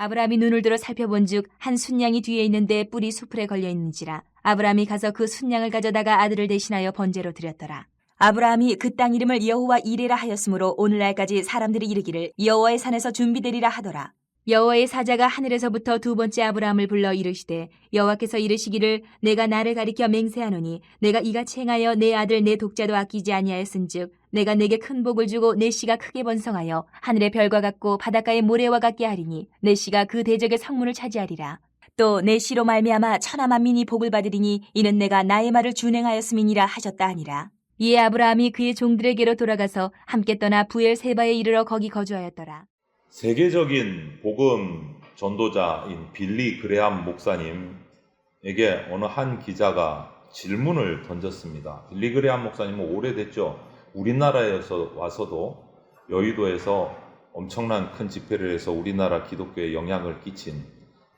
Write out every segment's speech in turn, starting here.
아브라함이 눈을 들어 살펴본즉 한 순양이 뒤에 있는데 뿔이 수풀에 걸려 있는지라. 아브라함이 가서 그 순양을 가져다가 아들을 대신하여 번제로 드렸더라. 아브라함이 그 땅 이름을 여호와 이레라 하였으므로 오늘날까지 사람들이 이르기를 여호와의 산에서 준비되리라 하더라. 여호와의 사자가 하늘에서부터 두 번째 아브라함을 불러 이르시되 여호와께서 이르시기를 내가 나를 가리켜 맹세하노니 내가 이같이 행하여 내 아들 내 독자도 아끼지 아니하였은즉 내가 내게 큰 복을 주고 내 씨가 크게 번성하여 하늘의 별과 같고 바닷가의 모래와 같게 하리니 내 씨가 그 대적의 성문을 차지하리라. 또 내 씨로 말미암아 천하 만민이 복을 받으리니 이는 내가 나의 말을 준행하였음이니라 하셨다 하니라. 이에 아브라함이 그의 종들에게로 돌아가서 함께 떠나 부엘세바에 이르러 거기 거주하였더라. 세계적인 복음 전도자인 빌리 그레함 목사님에게 어느 한 기자가 질문을 던졌습니다. 빌리 그레함 목사님은 오래됐죠. 우리나라에서 와서도 여의도에서 엄청난 큰 집회를 해서 우리나라 기독교에 영향을 끼친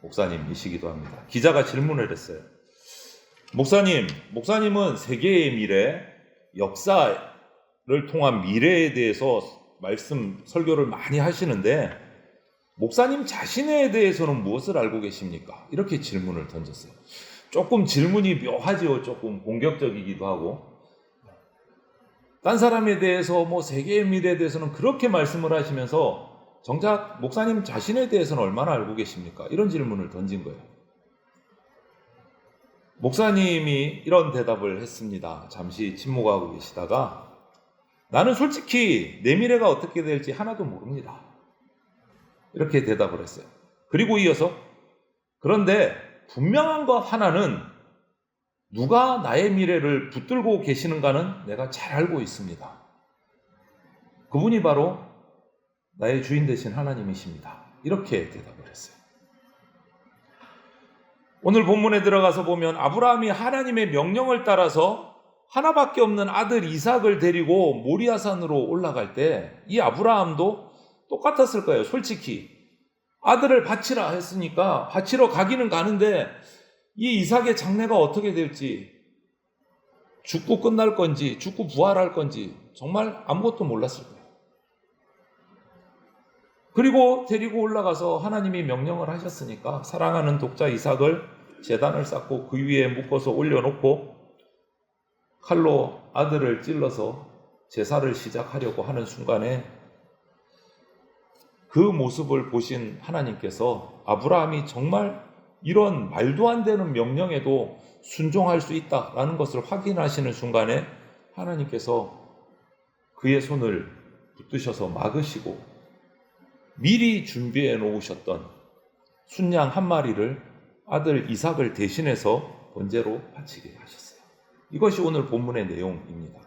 목사님이시기도 합니다. 기자가 질문을 했어요. 목사님은 세계의 미래, 역사를 통한 미래에 대해서 설교를 많이 하시는데 목사님 자신에 대해서는 무엇을 알고 계십니까? 이렇게 질문을 던졌어요. 조금 질문이 묘하지요. 조금 공격적이기도 하고 딴 사람에 대해서 세계의 미래에 대해서는 그렇게 말씀을 하시면서 정작 목사님 자신에 대해서는 얼마나 알고 계십니까? 이런 질문을 던진 거예요. 목사님이 이런 대답을 했습니다. 잠시 침묵하고 계시다가 나는 솔직히 내 미래가 어떻게 될지 하나도 모릅니다. 이렇게 대답을 했어요. 그리고 이어서 그런데 분명한 것 하나는 누가 나의 미래를 붙들고 계시는가는 내가 잘 알고 있습니다. 그분이 바로 나의 주인 되신 하나님이십니다. 이렇게 대답을 했어요. 오늘 본문에 들어가서 보면 아브라함이 하나님의 명령을 따라서 하나밖에 없는 아들 이삭을 데리고 모리아산으로 올라갈 때 이 아브라함도 똑같았을 거예요. 솔직히 아들을 바치라 했으니까 바치러 가기는 가는데 이 이삭의 장래가 어떻게 될지, 죽고 끝날 건지 죽고 부활할 건지 정말 아무것도 몰랐을 거예요. 그리고 데리고 올라가서 하나님이 명령을 하셨으니까 사랑하는 독자 이삭을 제단을 쌓고 그 위에 묶어서 올려놓고 칼로 아들을 찔러서 제사를 시작하려고 하는 순간에 그 모습을 보신 하나님께서 아브라함이 정말 이런 말도 안 되는 명령에도 순종할 수 있다라는 것을 확인하시는 순간에 하나님께서 그의 손을 붙드셔서 막으시고 미리 준비해 놓으셨던 순양 한 마리를 아들 이삭을 대신해서 번제로 바치게 하셨어요. 이것이 오늘 본문의 내용입니다.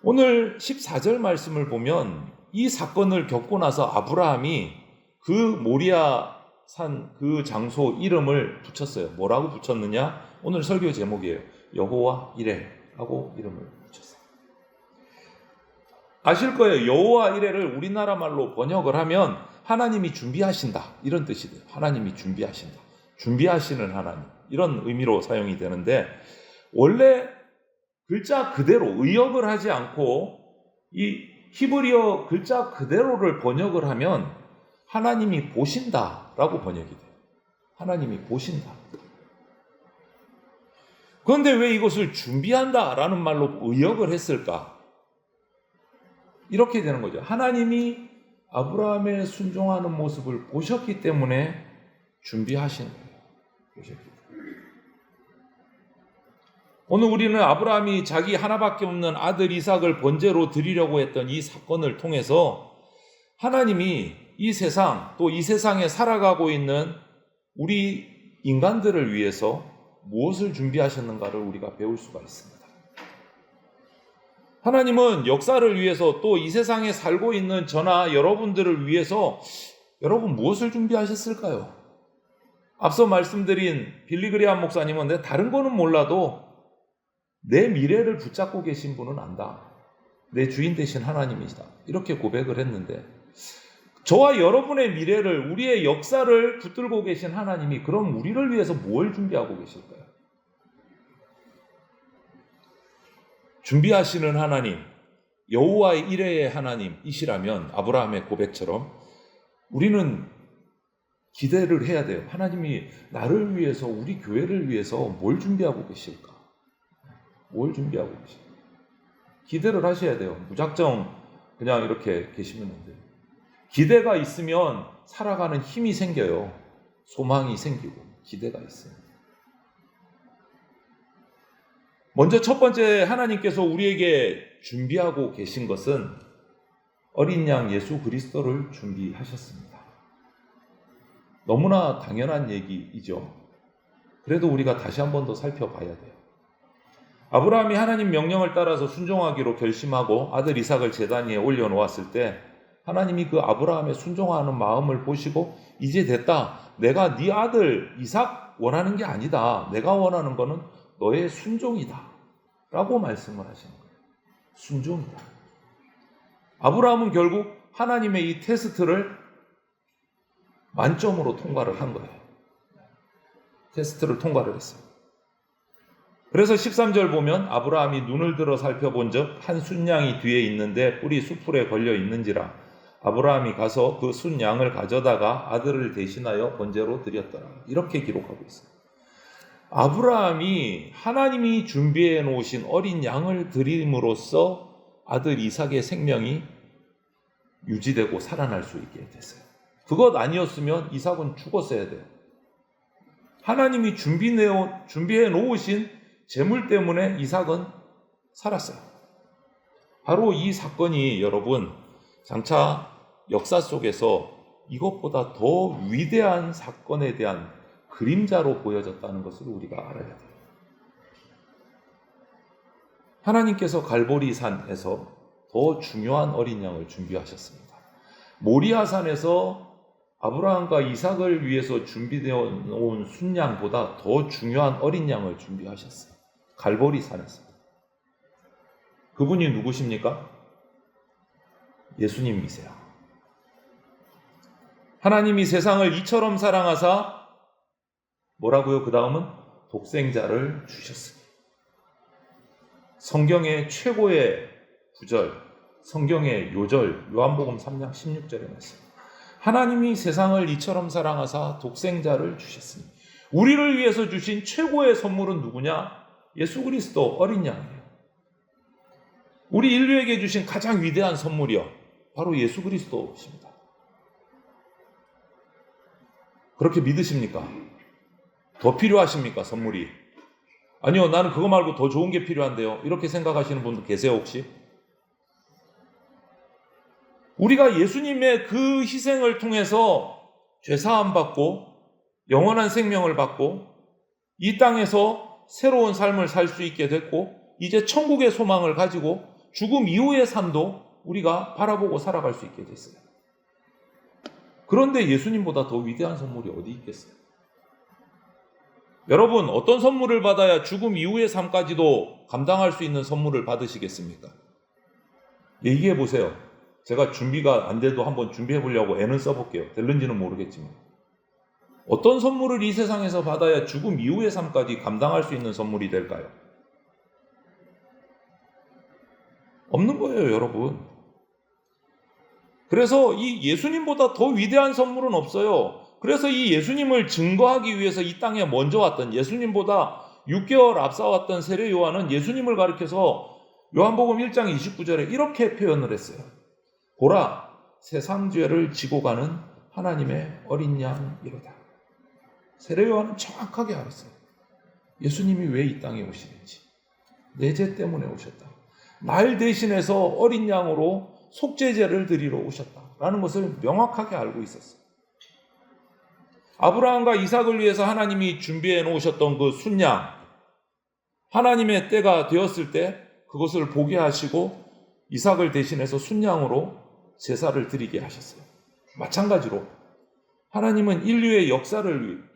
오늘 14절 말씀을 보면 이 사건을 겪고 나서 아브라함이 그 모리아산 그 장소 이름을 붙였어요. 뭐라고 붙였느냐? 오늘 설교 제목이에요. 여호와 이레라고 이름을 붙였어요. 아실 거예요. 여호와 이레를 우리나라 말로 번역을 하면 하나님이 준비하신다 이런 뜻이 돼요. 하나님이 준비하신다. 준비하시는 하나님 이런 의미로 사용이 되는데 원래 글자 그대로 의역을 하지 않고 이 히브리어 글자 그대로를 번역을 하면 하나님이 보신다라고 번역이 돼요. 하나님이 보신다. 그런데 왜 이것을 준비한다라는 말로 의역을 했을까? 이렇게 되는 거죠. 하나님이 아브라함의 순종하는 모습을 보셨기 때문에 준비하신 거예요. 보셨기 때문에. 오늘 우리는 아브라함이 자기 하나밖에 없는 아들 이삭을 번제로 드리려고 했던 이 사건을 통해서 하나님이 이 세상 또 이 세상에 살아가고 있는 우리 인간들을 위해서 무엇을 준비하셨는가를 우리가 배울 수가 있습니다. 하나님은 역사를 위해서 또 이 세상에 살고 있는 저나 여러분들을 위해서 여러분 무엇을 준비하셨을까요? 앞서 말씀드린 빌리 그레함 목사님은 내 다른 거는 몰라도 내 미래를 붙잡고 계신 분은 안다. 내 주인 되신 하나님이시다. 이렇게 고백을 했는데 저와 여러분의 미래를 우리의 역사를 붙들고 계신 하나님이 그럼 우리를 위해서 뭘 준비하고 계실까요? 준비하시는 하나님, 여호와의 이레의 하나님이시라면 아브라함의 고백처럼 우리는 기대를 해야 돼요. 하나님이 나를 위해서, 우리 교회를 위해서 뭘 준비하고 계실까? 뭘 준비하고 계실까? 기대를 하셔야 돼요. 무작정 그냥 이렇게 계시면 안 돼요. 기대가 있으면 살아가는 힘이 생겨요. 소망이 생기고 기대가 있어요. 먼저 첫 번째, 하나님께서 우리에게 준비하고 계신 것은 어린 양 예수 그리스도를 준비하셨습니다. 너무나 당연한 얘기이죠. 그래도 우리가 다시 한 번 더 살펴봐야 돼요. 아브라함이 하나님 명령을 따라서 순종하기로 결심하고 아들 이삭을 제단 위에 올려놓았을 때 하나님이 그 아브라함의 순종하는 마음을 보시고 이제 됐다. 내가 네 아들 이삭 원하는 게 아니다. 내가 원하는 거는 너의 순종이다. 라고 말씀을 하시는 거예요. 순종이다. 아브라함은 결국 하나님의 이 테스트를 만점으로 통과를 한 거예요. 테스트를 통과를 했어요. 그래서 13절 보면 아브라함이 눈을 들어 살펴본 적 한 순양이 뒤에 있는데 뿔이 수풀에 걸려 있는지라 아브라함이 가서 그 순양을 가져다가 아들을 대신하여 번제로 드렸더라. 이렇게 기록하고 있어요. 아브라함이 하나님이 준비해 놓으신 어린 양을 드림으로써 아들 이삭의 생명이 유지되고 살아날 수 있게 됐어요. 그것 아니었으면 이삭은 죽었어야 돼요. 하나님이 준비해 놓으신 재물 때문에 이삭은 살았어요. 바로 이 사건이 여러분 장차 역사 속에서 이것보다 더 위대한 사건에 대한 그림자로 보여졌다는 것을 우리가 알아야 돼요. 하나님께서 갈보리산에서 더 중요한 어린 양을 준비하셨습니다. 모리아산에서 아브라함과 이삭을 위해서 준비되어 놓은 순양보다 더 중요한 어린 양을 준비하셨어요. 갈보리산에서. 그분이 누구십니까? 예수님이세요. 하나님이 세상을 이처럼 사랑하사 뭐라고요? 그 다음은 독생자를 주셨으니. 성경의 최고의 구절, 성경의 요절, 요한복음 3장 16절에 말씀. 하나님이 세상을 이처럼 사랑하사 독생자를 주셨으니. 우리를 위해서 주신 최고의 선물은 누구냐? 예수 그리스도 어린 양이에요. 우리 인류에게 주신 가장 위대한 선물이요. 바로 예수 그리스도십니다. 그렇게 믿으십니까? 더 필요하십니까? 선물이. 아니요, 나는 그거 말고 더 좋은 게 필요한데요. 이렇게 생각하시는 분들 계세요, 혹시? 우리가 예수님의 그 희생을 통해서 죄사함 받고 영원한 생명을 받고 이 땅에서 새로운 삶을 살 수 있게 됐고 이제 천국의 소망을 가지고 죽음 이후의 삶도 우리가 바라보고 살아갈 수 있게 됐어요. 그런데 예수님보다 더 위대한 선물이 어디 있겠어요? 여러분, 어떤 선물을 받아야 죽음 이후의 삶까지도 감당할 수 있는 선물을 받으시겠습니까? 얘기해 보세요. 제가 준비가 안 돼도 한번 준비해 보려고 애는 써볼게요. 될는지는 모르겠지만. 어떤 선물을 이 세상에서 받아야 죽음 이후의 삶까지 감당할 수 있는 선물이 될까요? 없는 거예요, 여러분. 그래서 이 예수님보다 더 위대한 선물은 없어요. 그래서 이 예수님을 증거하기 위해서 이 땅에 먼저 왔던, 예수님보다 6개월 앞서왔던 세례 요한은 예수님을 가리켜서 요한복음 1장 29절에 이렇게 표현을 했어요. 보라, 세상 죄를 지고 가는 하나님의 어린 양이로다. 세례 요한은 정확하게 알았어요. 예수님이 왜 이 땅에 오시는지. 내 죄 때문에 오셨다. 날 대신해서 어린 양으로 속죄제를 드리러 오셨다라는 것을 명확하게 알고 있었어요. 아브라함과 이삭을 위해서 하나님이 준비해 놓으셨던 그 순양, 하나님의 때가 되었을 때 그것을 보게 하시고 이삭을 대신해서 순양으로 제사를 드리게 하셨어요. 마찬가지로 하나님은 인류의 역사를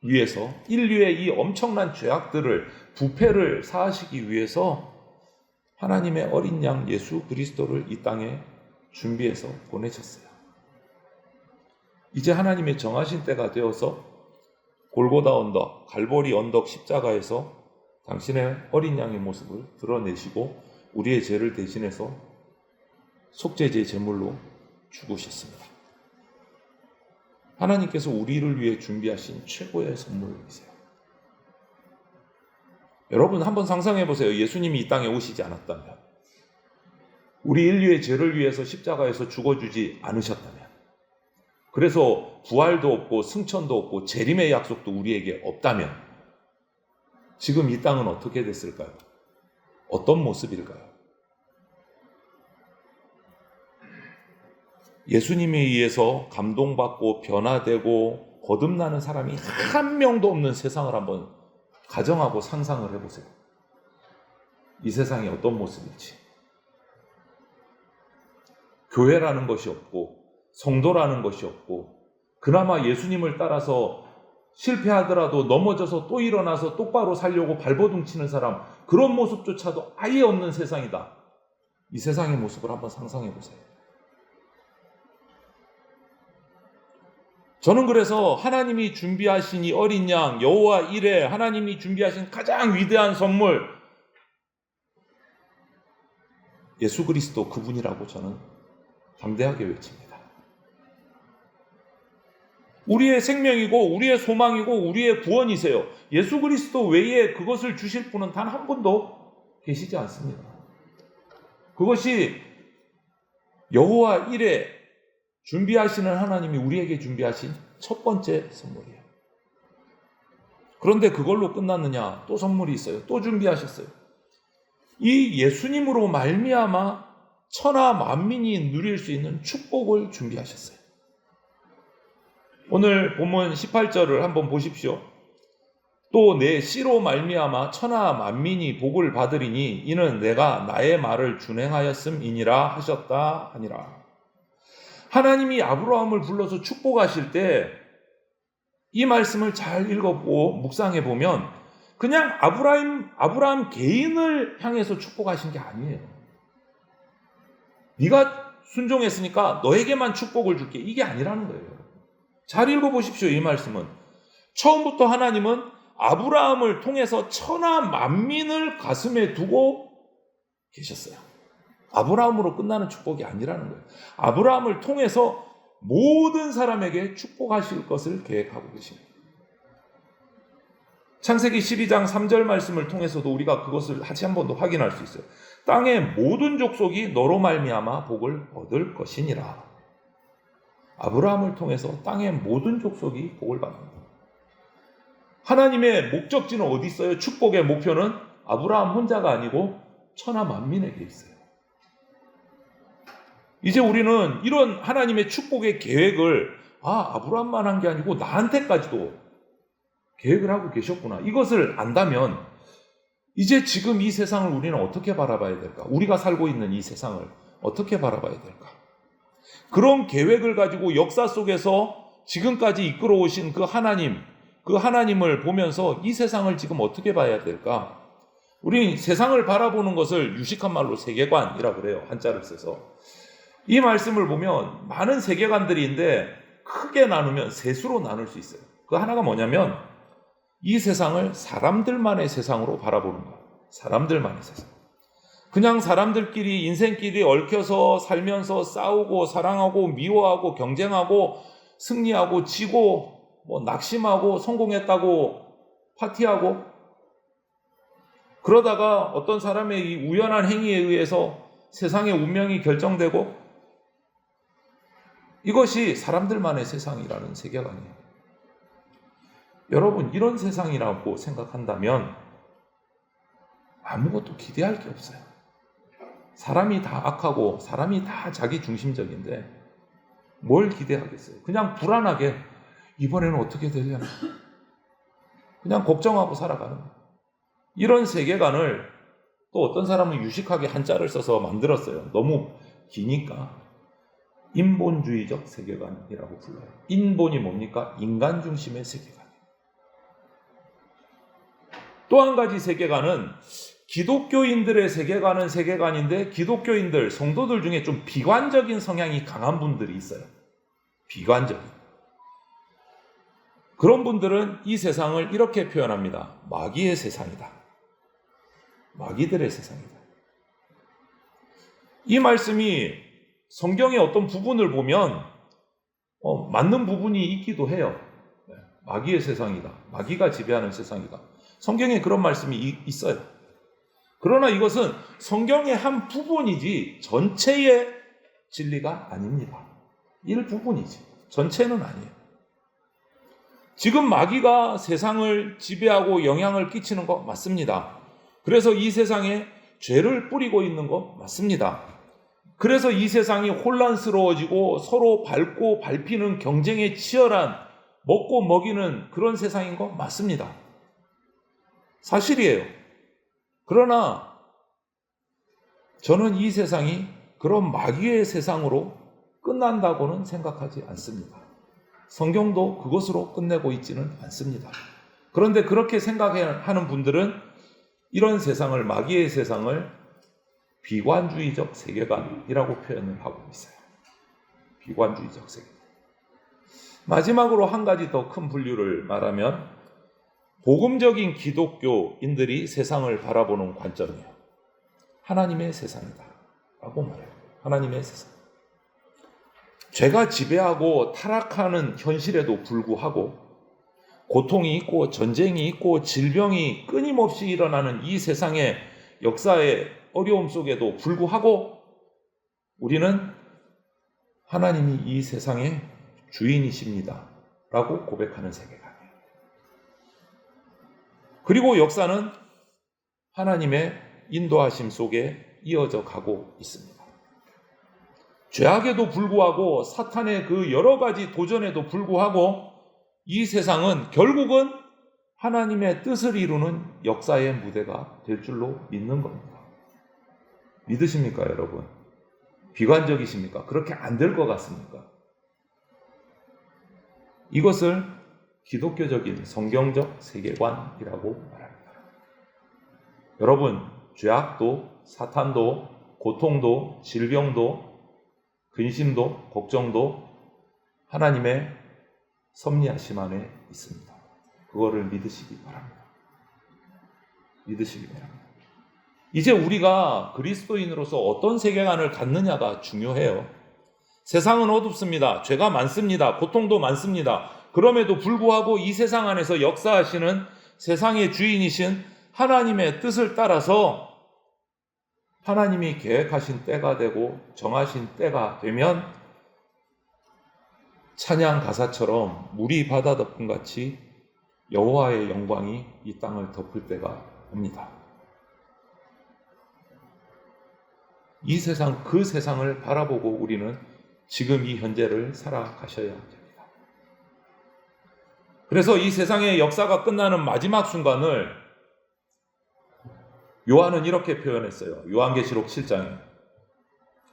위해서, 인류의 이 엄청난 죄악들을, 부패를 사하시기 위해서 하나님의 어린 양 예수 그리스도를 이 땅에 준비해서 보내셨어요. 이제 하나님의 정하신 때가 되어서 골고다 언덕, 갈보리 언덕 십자가에서 당신의 어린 양의 모습을 드러내시고 우리의 죄를 대신해서 속죄제 제물로 죽으셨습니다. 하나님께서 우리를 위해 준비하신 최고의 선물이세요. 여러분 한번 상상해 보세요. 예수님이 이 땅에 오시지 않았다면, 우리 인류의 죄를 위해서 십자가에서 죽어주지 않으셨다면, 그래서 부활도 없고 승천도 없고 재림의 약속도 우리에게 없다면 지금 이 땅은 어떻게 됐을까요? 어떤 모습일까요? 예수님에 의해서 감동받고 변화되고 거듭나는 사람이 한 명도 없는 세상을 한번 가정하고 상상을 해보세요. 이 세상이 어떤 모습일지. 교회라는 것이 없고 성도라는 것이 없고, 그나마 예수님을 따라서 실패하더라도 넘어져서 또 일어나서 똑바로 살려고 발버둥 치는 사람, 그런 모습조차도 아예 없는 세상이다. 이 세상의 모습을 한번 상상해 보세요. 저는 그래서 하나님이 준비하신 이 어린 양 여호와 이레, 하나님이 준비하신 가장 위대한 선물 예수 그리스도 그분이라고 저는 담대하게 외칩니다. 우리의 생명이고 우리의 소망이고 우리의 구원이세요. 예수 그리스도 외에 그것을 주실 분은 단 한 분도 계시지 않습니다. 그것이 여호와 이레, 준비하시는 하나님이 우리에게 준비하신 첫 번째 선물이에요. 그런데 그걸로 끝났느냐? 또 선물이 있어요. 또 준비하셨어요. 이 예수님으로 말미암아 천하 만민이 누릴 수 있는 축복을 준비하셨어요. 오늘 본문 18절을 한번 보십시오. 또 내 씨로 말미암아 천하 만민이 복을 받으리니 이는 내가 나의 말을 준행하였음이니라 하셨다 하니라. 하나님이 아브라함을 불러서 축복하실 때 이 말씀을 잘 읽어보고 묵상해 보면 그냥 아브라함 개인을 향해서 축복하신 게 아니에요. 네가 순종했으니까 너에게만 축복을 줄게, 이게 아니라는 거예요. 잘 읽어보십시오. 이 말씀은 처음부터 하나님은 아브라함을 통해서 천하 만민을 가슴에 두고 계셨어요. 아브라함으로 끝나는 축복이 아니라는 거예요. 아브라함을 통해서 모든 사람에게 축복하실 것을 계획하고 계십니다. 창세기 12장 3절 말씀을 통해서도 우리가 그것을 다시 한 번 더 확인할 수 있어요. 땅의 모든 족속이 너로 말미암아 복을 얻을 것이니라. 아브라함을 통해서 땅의 모든 족속이 복을 받는다. 하나님의 목적지는 어디 있어요? 축복의 목표는 아브라함 혼자가 아니고 천하 만민에게 있어요. 이제 우리는 이런 하나님의 축복의 계획을 아브라함만 한 게 아니고 나한테까지도 계획을 하고 계셨구나, 이것을 안다면 이제 지금 이 세상을 우리는 어떻게 바라봐야 될까? 우리가 살고 있는 이 세상을 어떻게 바라봐야 될까? 그런 계획을 가지고 역사 속에서 지금까지 이끌어 오신 그 하나님을 보면서 이 세상을 지금 어떻게 봐야 될까? 우리 세상을 바라보는 것을 유식한 말로 세계관이라고 그래요. 한자를 써서. 이 말씀을 보면 많은 세계관들이 있는데 크게 나누면 셋으로 나눌 수 있어요. 그 하나가 뭐냐면 이 세상을 사람들만의 세상으로 바라보는 거예요. 사람들만의 세상. 그냥 사람들끼리 인생끼리 얽혀서 살면서 싸우고 사랑하고 미워하고 경쟁하고 승리하고 지고 낙심하고 성공했다고 파티하고, 그러다가 어떤 사람의 이 우연한 행위에 의해서 세상의 운명이 결정되고, 이것이 사람들만의 세상이라는 세계관이에요. 여러분, 이런 세상이라고 생각한다면 아무것도 기대할 게 없어요. 사람이 다 악하고 사람이 다 자기 중심적인데 뭘 기대하겠어요? 그냥 불안하게 이번에는 어떻게 되려나, 그냥 걱정하고 살아가는 거예요. 이런 세계관을 또 어떤 사람은 유식하게 한자를 써서 만들었어요. 너무 기니까 인본주의적 세계관이라고 불러요. 인본이 뭡니까? 인간 중심의 세계관. 또 한 가지 세계관은 기독교인들의 세계관은 세계관인데 기독교인들, 성도들 중에 좀 비관적인 성향이 강한 분들이 있어요. 비관적인. 그런 분들은 이 세상을 이렇게 표현합니다. 마귀의 세상이다. 마귀들의 세상이다. 이 말씀이 성경의 어떤 부분을 보면 맞는 부분이 있기도 해요. 마귀의 세상이다. 마귀가 지배하는 세상이다. 성경에 그런 말씀이 있어요. 그러나 이것은 성경의 한 부분이지 전체의 진리가 아닙니다. 일부분이지. 전체는 아니에요. 지금 마귀가 세상을 지배하고 영향을 끼치는 거 맞습니다. 그래서 이 세상에 죄를 뿌리고 있는 거 맞습니다. 그래서 이 세상이 혼란스러워지고 서로 밟고 밟히는 경쟁에 치열한 먹고 먹이는 그런 세상인 거 맞습니다. 사실이에요. 그러나 저는 이 세상이 그런 마귀의 세상으로 끝난다고는 생각하지 않습니다. 성경도 그것으로 끝내고 있지는 않습니다. 그런데 그렇게 생각하는 분들은 이런 세상을, 마귀의 세상을 비관주의적 세계관이라고 표현을 하고 있어요. 비관주의적 세계관. 마지막으로 한 가지 더 큰 분류를 말하면 복음적인 기독교인들이 세상을 바라보는 관점이에요. 하나님의 세상이다 라고 말해요. 하나님의 세상. 죄가 지배하고 타락하는 현실에도 불구하고 고통이 있고 전쟁이 있고 질병이 끊임없이 일어나는 이 세상의 역사의 어려움 속에도 불구하고 우리는 하나님이 이 세상의 주인이십니다 라고 고백하는 세계관이에요. 그리고 역사는 하나님의 인도하심 속에 이어져 가고 있습니다. 죄악에도 불구하고 사탄의 그 여러 가지 도전에도 불구하고 이 세상은 결국은 하나님의 뜻을 이루는 역사의 무대가 될 줄로 믿는 겁니다. 믿으십니까, 여러분? 비관적이십니까? 그렇게 안 될 것 같습니까? 이것을 기독교적인 성경적 세계관이라고 말합니다. 여러분, 죄악도 사탄도 고통도 질병도 근심도 걱정도 하나님의 섭리하심 안에 있습니다. 그거를 믿으시기 바랍니다. 믿으시기 바랍니다. 이제 우리가 그리스도인으로서 어떤 세계관을 갖느냐가 중요해요. 세상은 어둡습니다. 죄가 많습니다. 고통도 많습니다. 그럼에도 불구하고 이 세상 안에서 역사하시는 세상의 주인이신 하나님의 뜻을 따라서 하나님이 계획하신 때가 되고 정하신 때가 되면 찬양 가사처럼 물이 바다 덮음 같이 여호와의 영광이 이 땅을 덮을 때가 옵니다. 이 세상, 그 세상을 바라보고 우리는 지금 이 현재를 살아가셔야 됩니다. 그래서 이 세상의 역사가 끝나는 마지막 순간을 요한은 이렇게 표현했어요. 요한계시록 7장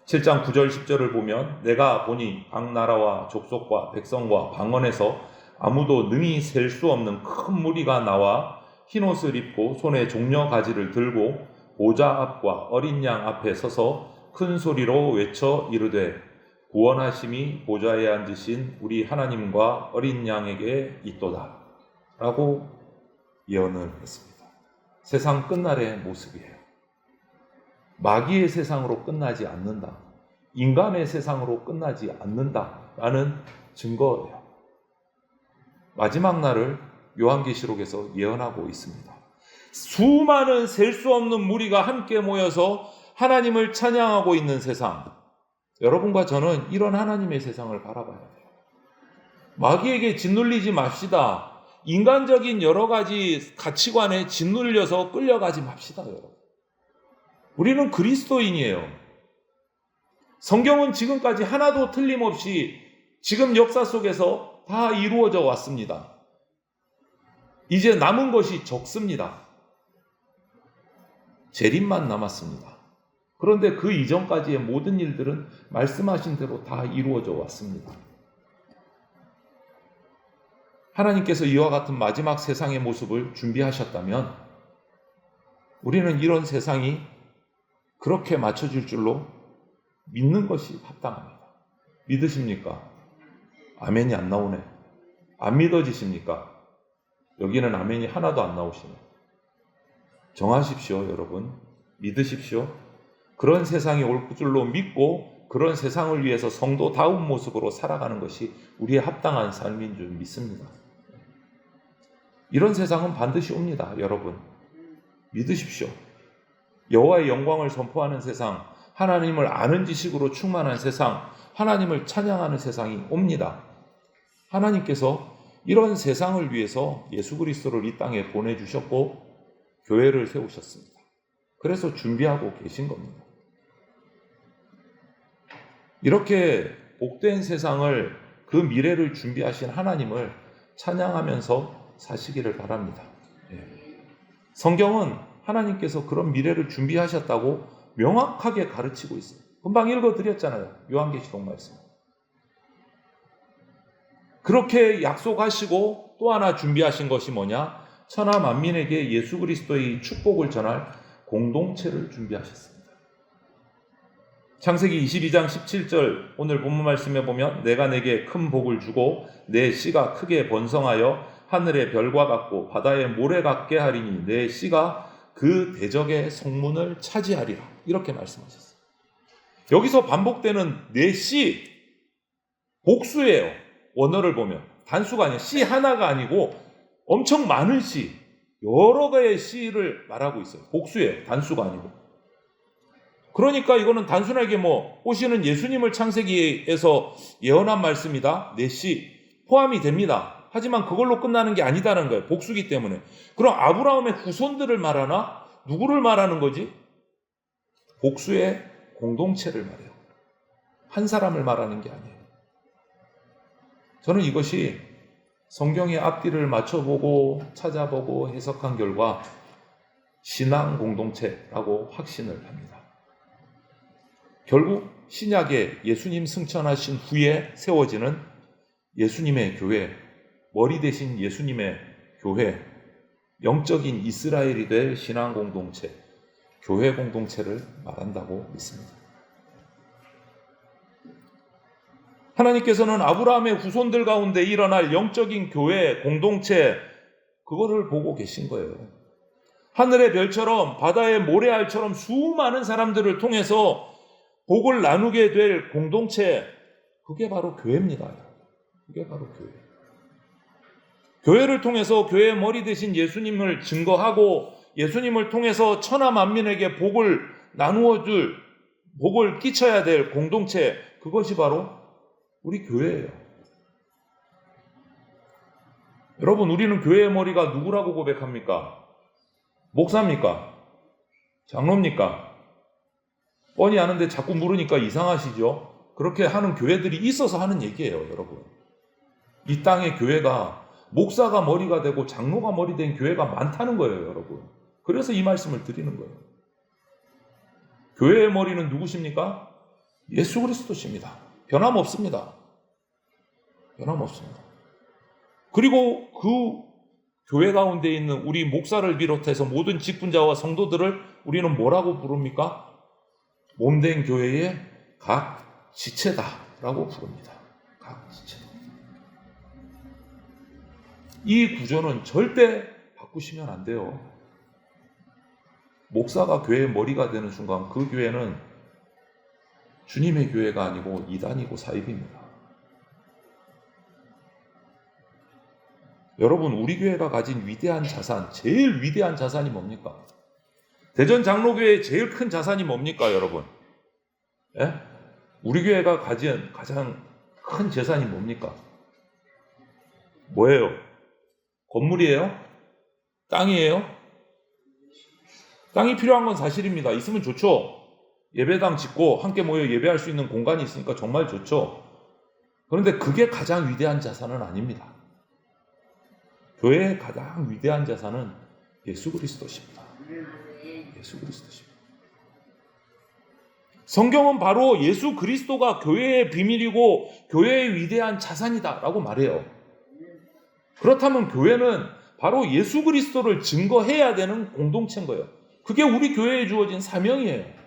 9절 10절을 보면 내가 보니 각 나라와 족속과 백성과 방언에서 아무도 능히 셀 수 없는 큰 무리가 나와 흰옷을 입고 손에 종려 가지를 들고 보좌 앞과 어린 양 앞에 서서 큰 소리로 외쳐 이르되 구원하심이 보좌에 앉으신 우리 하나님과 어린 양에게 있도다 라고 예언을 했습니다. 세상 끝날의 모습이에요. 마귀의 세상으로 끝나지 않는다. 인간의 세상으로 끝나지 않는다라는 증거예요. 마지막 날을 요한계시록에서 예언하고 있습니다. 수많은 셀 수 없는 무리가 함께 모여서 하나님을 찬양하고 있는 세상. 여러분과 저는 이런 하나님의 세상을 바라봐야 돼요. 마귀에게 짓눌리지 맙시다. 인간적인 여러 가지 가치관에 짓눌려서 끌려가지 맙시다, 여러분. 우리는 그리스도인이에요. 성경은 지금까지 하나도 틀림없이 지금 역사 속에서 다 이루어져 왔습니다. 이제 남은 것이 적습니다. 재림만 남았습니다. 그런데 그 이전까지의 모든 일들은 말씀하신 대로 다 이루어져 왔습니다. 하나님께서 이와 같은 마지막 세상의 모습을 준비하셨다면 우리는 이런 세상이 그렇게 맞춰질 줄로 믿는 것이 합당합니다. 믿으십니까? 아멘이 안 나오네. 안 믿어지십니까? 여기는 아멘이 하나도 안 나오시네. 정하십시오, 여러분. 믿으십시오. 그런 세상이 올 줄로 믿고 그런 세상을 위해서 성도다운 모습으로 살아가는 것이 우리의 합당한 삶인 줄 믿습니다. 이런 세상은 반드시 옵니다, 여러분. 믿으십시오. 여호와의 영광을 선포하는 세상, 하나님을 아는 지식으로 충만한 세상, 하나님을 찬양하는 세상이 옵니다. 하나님께서 이런 세상을 위해서 예수 그리스도를 이 땅에 보내주셨고 교회를 세우셨습니다. 그래서 준비하고 계신 겁니다. 이렇게 복된 세상을, 그 미래를 준비하신 하나님을 찬양하면서 사시기를 바랍니다. 성경은 하나님께서 그런 미래를 준비하셨다고 명확하게 가르치고 있어요. 금방 읽어드렸잖아요. 요한계시록 말씀. 그렇게 약속하시고 또 하나 준비하신 것이 뭐냐? 천하 만민에게 예수 그리스도의 축복을 전할 공동체를 준비하셨습니다. 창세기 22장 17절 오늘 본문 말씀에 보면 내가 내게 큰 복을 주고 내 씨가 크게 번성하여 하늘의 별과 같고 바다의 모래 같게 하리니 내 씨가 그 대적의 성문을 차지하리라. 이렇게 말씀하셨어요. 여기서 반복되는 내 씨, 복수예요. 원어를 보면 단수가 아니에요. 씨 하나가 아니고 엄청 많은 씨, 여러 개의 씨를 말하고 있어요. 복수예요. 단수가 아니고. 그러니까 이거는 단순하게 오시는 예수님을 창세기에서 예언한 말씀이다. 내 씨 포함이 됩니다. 하지만 그걸로 끝나는 게 아니다는 거예요. 복수기 때문에. 그럼 아브라함의 후손들을 말하나? 누구를 말하는 거지? 복수의 공동체를 말해요. 한 사람을 말하는 게 아니에요. 저는 이것이 성경의 앞뒤를 맞춰보고 찾아보고 해석한 결과 신앙 공동체라고 확신을 합니다. 결국 신약에 예수님 승천하신 후에 세워지는 예수님의 교회, 머리 대신 예수님의 교회, 영적인 이스라엘이 될 신앙 공동체, 교회 공동체를 말한다고 믿습니다. 하나님께서는 아브라함의 후손들 가운데 일어날 영적인 교회 공동체, 그거를 보고 계신 거예요. 하늘의 별처럼 바다의 모래알처럼 수많은 사람들을 통해서 복을 나누게 될 공동체, 그게 바로 교회입니다. 그게 바로 교회. 교회를 통해서 교회의 머리 대신 예수님을 증거하고 예수님을 통해서 천하 만민에게 복을 나누어 줄, 복을 끼쳐야 될 공동체, 그것이 바로 우리 교회예요. 여러분, 우리는 교회의 머리가 누구라고 고백합니까? 목사입니까? 장로입니까? 뻔히 아는데 자꾸 물으니까 이상하시죠? 그렇게 하는 교회들이 있어서 하는 얘기예요, 여러분. 이 땅의 교회가 목사가 머리가 되고 장로가 머리 된 교회가 많다는 거예요, 여러분. 그래서 이 말씀을 드리는 거예요. 교회의 머리는 누구십니까? 예수 그리스도십니다. 변함없습니다. 변함없습니다. 그리고 그 교회 가운데 있는 우리 목사를 비롯해서 모든 직분자와 성도들을 우리는 뭐라고 부릅니까? 몸된 교회의 각 지체다라고 부릅니다. 각 지체. 이 구조는 절대 바꾸시면 안 돼요. 목사가 교회의 머리가 되는 순간 그 교회는 주님의 교회가 아니고 이단이고 사입입니다. 여러분, 우리 교회가 가진 위대한 자산, 제일 위대한 자산이 뭡니까? 대전 장로교회의 제일 큰 자산이 뭡니까, 여러분? 예? 우리 교회가 가진 가장 큰 재산이 뭡니까? 뭐예요? 건물이에요? 땅이에요? 땅이 필요한 건 사실입니다. 있으면 좋죠. 예배당 짓고 함께 모여 예배할 수 있는 공간이 있으니까 정말 좋죠. 그런데 그게 가장 위대한 자산은 아닙니다. 교회의 가장 위대한 자산은 예수 그리스도십니다. 예수 그리스도십니다. 성경은 바로 예수 그리스도가 교회의 비밀이고 교회의 위대한 자산이다라고 말해요. 그렇다면 교회는 바로 예수 그리스도를 증거해야 되는 공동체인 거예요. 그게 우리 교회에 주어진 사명이에요.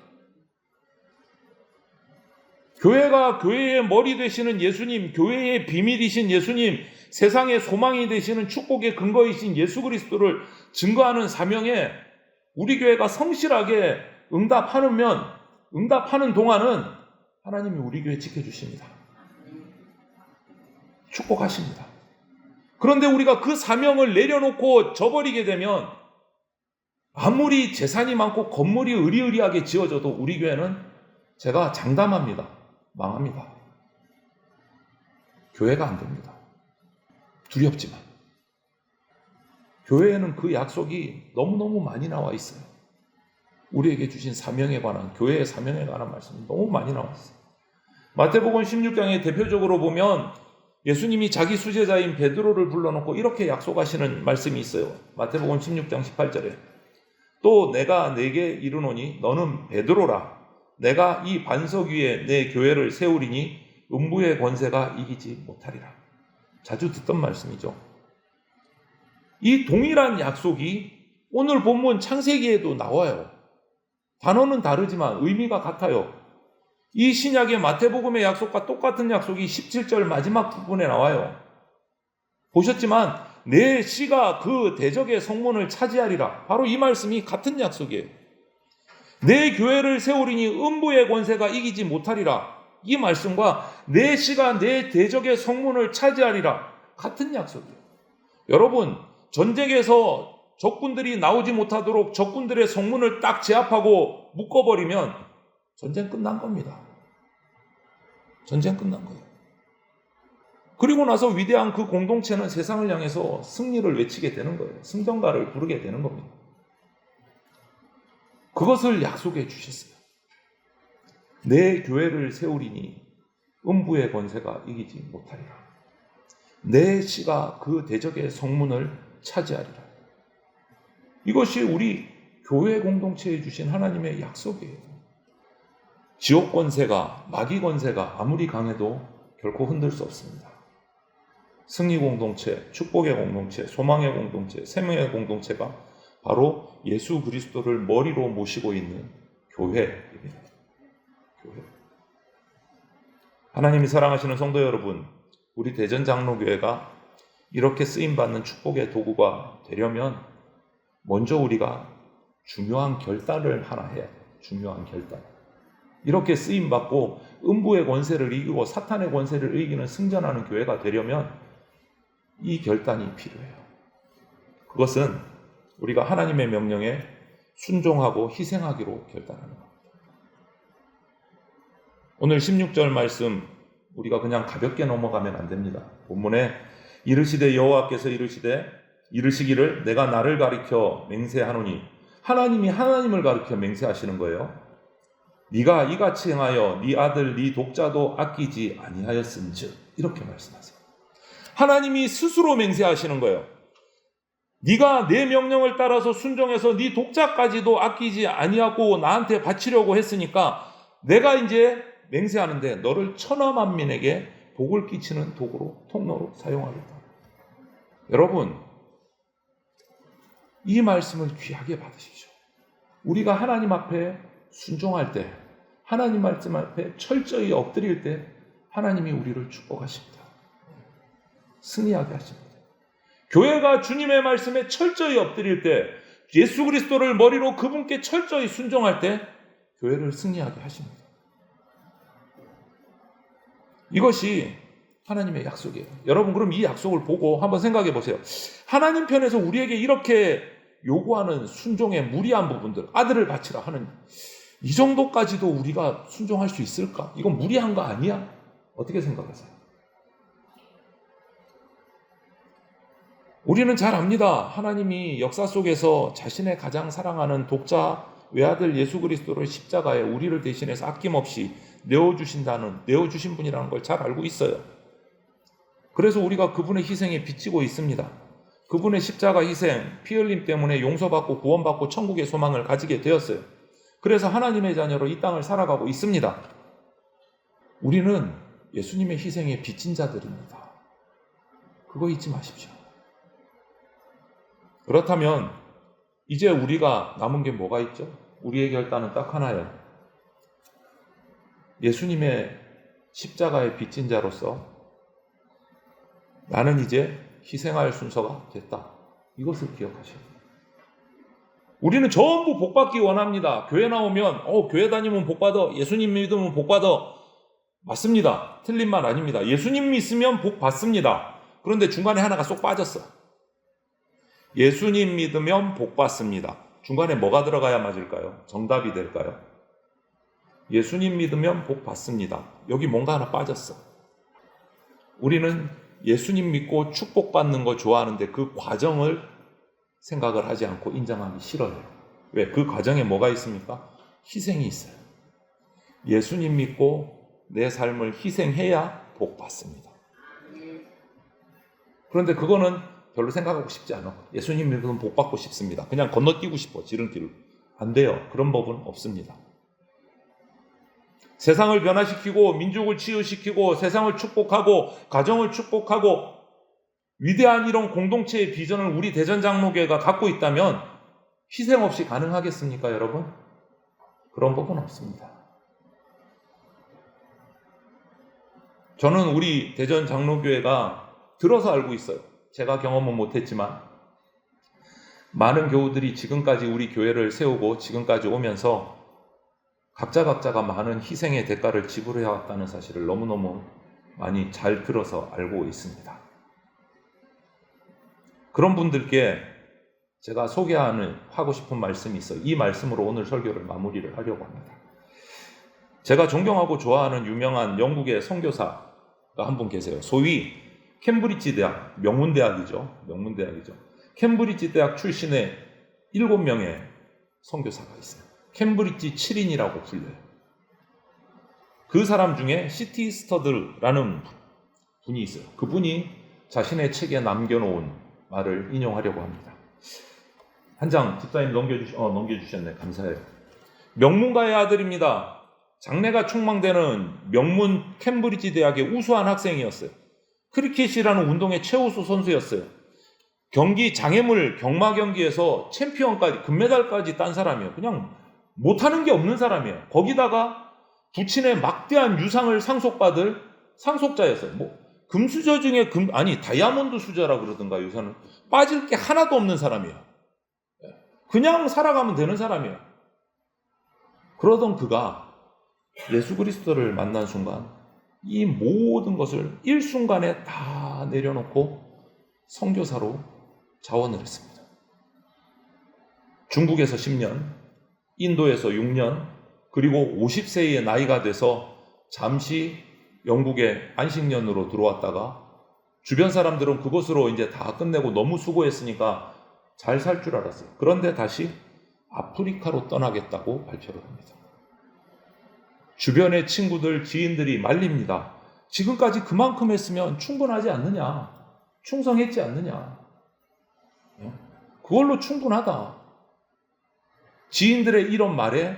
교회가 교회의 머리 되시는 예수님, 교회의 비밀이신 예수님, 세상의 소망이 되시는 축복의 근거이신 예수 그리스도를 증거하는 사명에 우리 교회가 성실하게 응답하는 동안은 하나님이 우리 교회 지켜주십니다. 축복하십니다. 그런데 우리가 그 사명을 내려놓고 저버리게 되면 아무리 재산이 많고 건물이 으리으리하게 지어져도 우리 교회는 제가 장담합니다. 망합니다. 교회가 안 됩니다. 두렵지만. 교회에는 그 약속이 너무너무 많이 나와 있어요. 우리에게 주신 사명에 관한, 교회의 사명에 관한 말씀이 너무 많이 나와 있어요. 마태복음 16장에 대표적으로 보면 예수님이 자기 수제자인 베드로를 불러놓고 이렇게 약속하시는 말씀이 있어요. 마태복음 16장 18절에 또 내가 네게 이르노니 너는 베드로라. 내가 이 반석 위에 내 교회를 세우리니 음부의 권세가 이기지 못하리라. 자주 듣던 말씀이죠. 이 동일한 약속이 오늘 본문 창세기에도 나와요. 단어는 다르지만 의미가 같아요. 이 신약의 마태복음의 약속과 똑같은 약속이 17절 마지막 부분에 나와요. 보셨지만 내 씨가 그 대적의 성문을 차지하리라. 바로 이 말씀이 같은 약속이에요. 내 교회를 세우리니 음부의 권세가 이기지 못하리라. 이 말씀과 내 씨가 내 대적의 성문을 차지하리라. 같은 약속이에요. 여러분, 전쟁에서 적군들이 나오지 못하도록 적군들의 성문을 딱 제압하고 묶어버리면 전쟁 끝난 겁니다. 전쟁 끝난 거예요. 그리고 나서 위대한 그 공동체는 세상을 향해서 승리를 외치게 되는 거예요. 승전가를 부르게 되는 겁니다. 그것을 약속해 주셨어요. 내 교회를 세우리니 음부의 권세가 이기지 못하리라. 내 씨가 그 대적의 성문을 차지하리라. 이것이 우리 교회 공동체에 주신 하나님의 약속이에요. 지옥 권세가, 마귀 권세가 아무리 강해도 결코 흔들 수 없습니다. 승리 공동체, 축복의 공동체, 소망의 공동체, 생명의 공동체가 바로 예수 그리스도를 머리로 모시고 있는 교회입니다. 교회. 하나님이 사랑하시는 성도 여러분, 우리 대전장로교회가 이렇게 쓰임받는 축복의 도구가 되려면 먼저 우리가 중요한 결단을 하나 해야 돼요. 중요한 결단. 이렇게 쓰임받고 음부의 권세를 이기고 사탄의 권세를 이기는 승전하는 교회가 되려면 이 결단이 필요해요. 그것은 우리가 하나님의 명령에 순종하고 희생하기로 결단하는 겁니다. 오늘 16절 말씀 우리가 그냥 가볍게 넘어가면 안 됩니다. 본문에 이르시되 여호와께서 이르시기를 내가 나를 가리켜 맹세하노니, 하나님이 하나님을 가리켜 맹세하시는 거예요. 네가 이같이 행하여 네 아들 네 독자도 아끼지 아니하였은즉, 이렇게 말씀하세요. 하나님이 스스로 맹세하시는 거예요. 네가 내 명령을 따라서 순종해서 네 독자까지도 아끼지 아니하고 나한테 바치려고 했으니까 내가 이제 맹세하는데 너를 천하 만민에게 복을 끼치는 도구로, 통로로 사용하겠다. 여러분, 이 말씀을 귀하게 받으십시오. 우리가 하나님 앞에 순종할 때, 하나님 말씀 앞에 철저히 엎드릴 때 하나님이 우리를 축복하십니다. 승리하게 하십니다. 교회가 주님의 말씀에 철저히 엎드릴 때, 예수 그리스도를 머리로 그분께 철저히 순종할 때 교회를 승리하게 하십니다. 이것이 하나님의 약속이에요. 여러분, 그럼 이 약속을 보고 한번 생각해 보세요. 하나님 편에서 우리에게 이렇게 요구하는 순종의 무리한 부분들, 아들을 바치라 하는 이 정도까지도 우리가 순종할 수 있을까? 이건 무리한 거 아니야? 어떻게 생각하세요? 우리는 잘 압니다. 하나님이 역사 속에서 자신의 가장 사랑하는 독자 외아들 예수 그리스도를 십자가에 우리를 대신해서 아낌없이 내어주신 분이라는 걸 잘 알고 있어요. 그래서 우리가 그분의 희생에 빚지고 있습니다. 그분의 십자가 희생, 피 흘림 때문에 용서받고 구원받고 천국의 소망을 가지게 되었어요. 그래서 하나님의 자녀로 이 땅을 살아가고 있습니다. 우리는 예수님의 희생에 빚진 자들입니다. 그거 잊지 마십시오. 그렇다면 이제 우리가 남은 게 뭐가 있죠? 우리의 결단은 딱 하나예요. 예수님의 십자가에 빚진 자로서 나는 이제 희생할 순서가 됐다. 이것을 기억하셔야 돼요. 우리는 전부 복받기 원합니다. 교회 나오면 교회 다니면 복받아, 예수님 믿으면 복받아, 맞습니다. 틀린 말 아닙니다. 예수님 믿으면 복 받습니다. 그런데 중간에 하나가 쏙 빠졌어. 예수님 믿으면 복 받습니다. 중간에 뭐가 들어가야 맞을까요? 정답이 될까요? 예수님 믿으면 복 받습니다. 여기 뭔가 하나 빠졌어. 우리는 예수님 믿고 축복받는 거 좋아하는데 그 과정을 생각을 하지 않고 인정하기 싫어요. 왜? 그 과정에 뭐가 있습니까? 희생이 있어요. 예수님 믿고 내 삶을 희생해야 복 받습니다. 그런데 그거는 별로 생각하고 싶지 않아. 예수님 믿으면 복 받고 싶습니다. 그냥 건너뛰고 싶어. 지름길로. 안 돼요. 그런 법은 없습니다. 세상을 변화시키고 민족을 치유시키고 세상을 축복하고 가정을 축복하고 위대한 이런 공동체의 비전을 우리 대전장로교회가 갖고 있다면 희생 없이 가능하겠습니까, 여러분? 그런 법은 없습니다. 저는 우리 대전장로교회가 들어서 알고 있어요. 제가 경험은 못했지만 많은 교우들이 지금까지 우리 교회를 세우고 지금까지 오면서 각자가 많은 희생의 대가를 지불해 왔다는 사실을 너무너무 많이 잘 들어서 알고 있습니다. 그런 분들께 제가 하고 싶은 말씀이 있어요. 이 말씀으로 오늘 설교를 마무리를 하려고 합니다. 제가 존경하고 좋아하는 유명한 영국의 선교사가 한 분 계세요. 소위 캠브리지 대학, 명문대학이죠. 캠브리지 대학 출신의 7명의 선교사가 있어요. 캠브리지 7인이라고 불려요. 그 사람 중에 C.T. 스터드라는 분이 있어요. 그분이 자신의 책에 남겨놓은 말을 인용하려고 합니다. 한 장 집사님 넘겨주셨네. 감사해요. 명문가의 아들입니다. 장래가 촉망되는 명문 캠브리지 대학의 우수한 학생이었어요. 크리켓이라는 운동의 최우수 선수였어요. 장애물 경마 경기에서 챔피언까지 금메달까지 딴 사람이에요. 그냥 못하는 게 없는 사람이에요. 거기다가 부친의 막대한 유상을 상속받을 상속자였어요. 금수저 중에 다이아몬드 수저라 그러던가 요새는 빠질 게 하나도 없는 사람이에요. 그냥 살아가면 되는 사람이에요. 그러던 그가 예수 그리스도를 만난 순간 이 모든 것을 일순간에 다 내려놓고 선교사로 자원을 했습니다. 중국에서 10년, 인도에서 6년, 그리고 50세의 나이가 돼서 잠시 영국의 안식년으로 들어왔다가 주변 사람들은 그것으로 이제 다 끝내고 너무 수고했으니까 잘 살 줄 알았어요. 그런데 다시 아프리카로 떠나겠다고 발표를 합니다. 주변의 친구들, 지인들이 말립니다. 지금까지 그만큼 했으면 충분하지 않느냐? 충성했지 않느냐? 그걸로 충분하다. 지인들의 이런 말에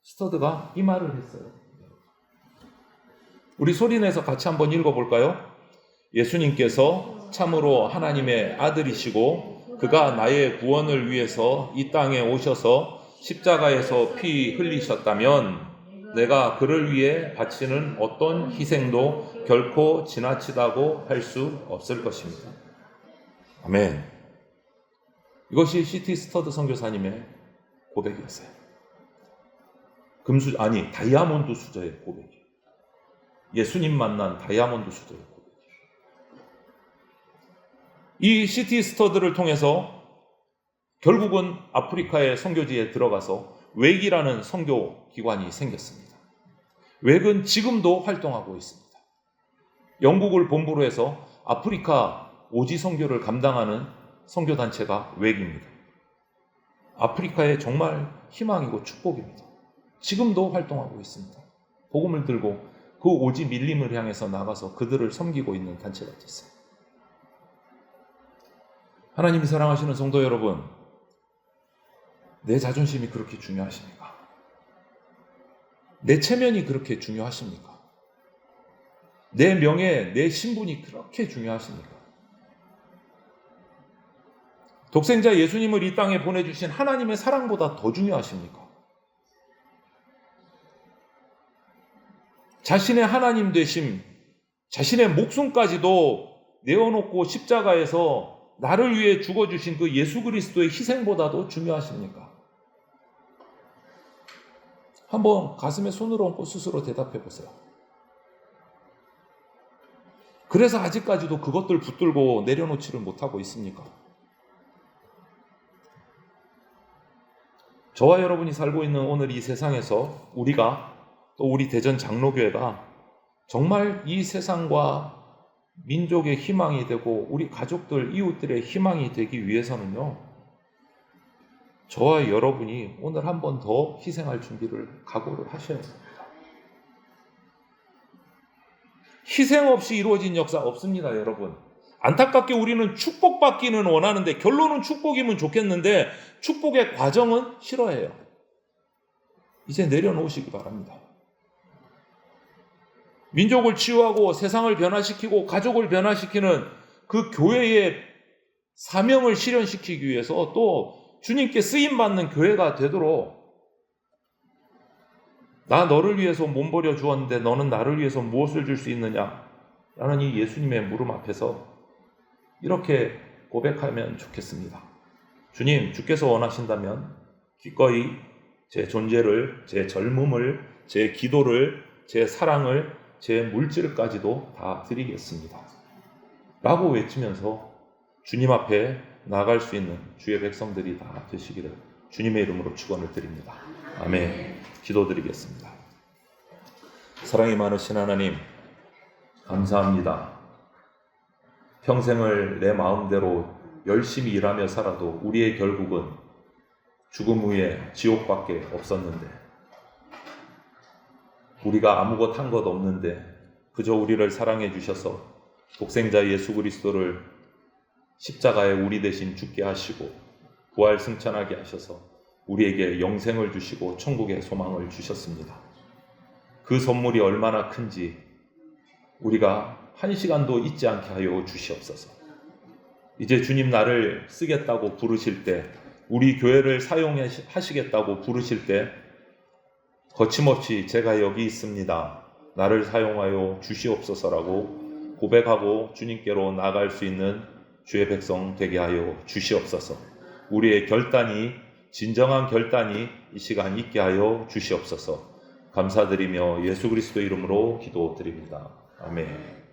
스터드가 이 말을 했어요. 우리 소리내서 같이 한번 읽어볼까요? 예수님께서 참으로 하나님의 아들이시고 그가 나의 구원을 위해서 이 땅에 오셔서 십자가에서 피 흘리셨다면 내가 그를 위해 바치는 어떤 희생도 결코 지나치다고 할 수 없을 것입니다. 아멘. 이것이 C.T. 스터드 선교사님의 고백이었어요. 다이아몬드 수저의 고백이에요. 예수님 만난 다이아몬드 수저의 고백이에요. 이 C.T. 스터드를 통해서 결국은 아프리카의 선교지에 들어가서 웩이라는 선교 기관이 생겼습니다. 웩은 지금도 활동하고 있습니다. 영국을 본부로 해서 아프리카 오지 선교를 감당하는 선교단체가 웩입니다. 아프리카의 정말 희망이고 축복입니다. 지금도 활동하고 있습니다. 복음을 들고 그 오지 밀림을 향해서 나가서 그들을 섬기고 있는 단체가 있어요. 하나님이 사랑하시는 성도 여러분, 내 자존심이 그렇게 중요하십니까? 내 체면이 그렇게 중요하십니까? 내 명예, 내 신분이 그렇게 중요하십니까? 독생자 예수님을 이 땅에 보내주신 하나님의 사랑보다 더 중요하십니까? 자신의 하나님 되심, 자신의 목숨까지도 내어놓고 십자가에서 나를 위해 죽어주신 그 예수 그리스도의 희생보다도 중요하십니까? 한번 가슴에 손을 얹고 스스로 대답해 보세요. 그래서 아직까지도 그것들 붙들고 내려놓지를 못하고 있습니까? 저와 여러분이 살고 있는 오늘 이 세상에서 우리가, 또 우리 대전 장로교회가 정말 이 세상과 민족의 희망이 되고 우리 가족들, 이웃들의 희망이 되기 위해서는요, 저와 여러분이 오늘 한 번 더 희생할 준비를 각오를 하셔야 합니다. 희생 없이 이루어진 역사 없습니다, 여러분. 안타깝게 우리는 축복받기는 원하는데, 결론은 축복이면 좋겠는데 축복의 과정은 싫어해요. 이제 내려놓으시기 바랍니다. 민족을 치유하고 세상을 변화시키고 가족을 변화시키는 그 교회의 사명을 실현시키기 위해서, 또 주님께 쓰임받는 교회가 되도록, 나 너를 위해서 몸 버려 주었는데 너는 나를 위해서 무엇을 줄 수 있느냐? 라는 이 예수님의 물음 앞에서 이렇게 고백하면 좋겠습니다. 주님, 주께서 원하신다면 기꺼이 제 존재를, 제 젊음을, 제 기도를, 제 사랑을, 제 물질까지도 다 드리겠습니다. 라고 외치면서 주님 앞에 나아갈 수 있는 주의 백성들이 다 되시기를 주님의 이름으로 축원을 드립니다. 아멘. 기도드리겠습니다. 사랑이 많으신 하나님, 감사합니다. 평생을 내 마음대로 열심히 일하며 살아도 우리의 결국은 죽음 후에 지옥밖에 없었는데, 우리가 아무것 한 것 없는데 그저 우리를 사랑해 주셔서 독생자 예수 그리스도를 십자가에 우리 대신 죽게 하시고 부활 승천하게 하셔서 우리에게 영생을 주시고 천국의 소망을 주셨습니다. 그 선물이 얼마나 큰지 우리가 한 시간도 잊지 않게 하여 주시옵소서. 이제 주님 나를 쓰겠다고 부르실 때, 우리 교회를 사용하시겠다고 부르실 때 거침없이 제가 여기 있습니다, 나를 사용하여 주시옵소서라고 고백하고 주님께로 나아갈 수 있는 주의 백성 되게 하여 주시옵소서. 우리의 결단이, 진정한 결단이 이 시간 있게 하여 주시옵소서. 감사드리며 예수 그리스도 이름으로 기도드립니다. 아멘.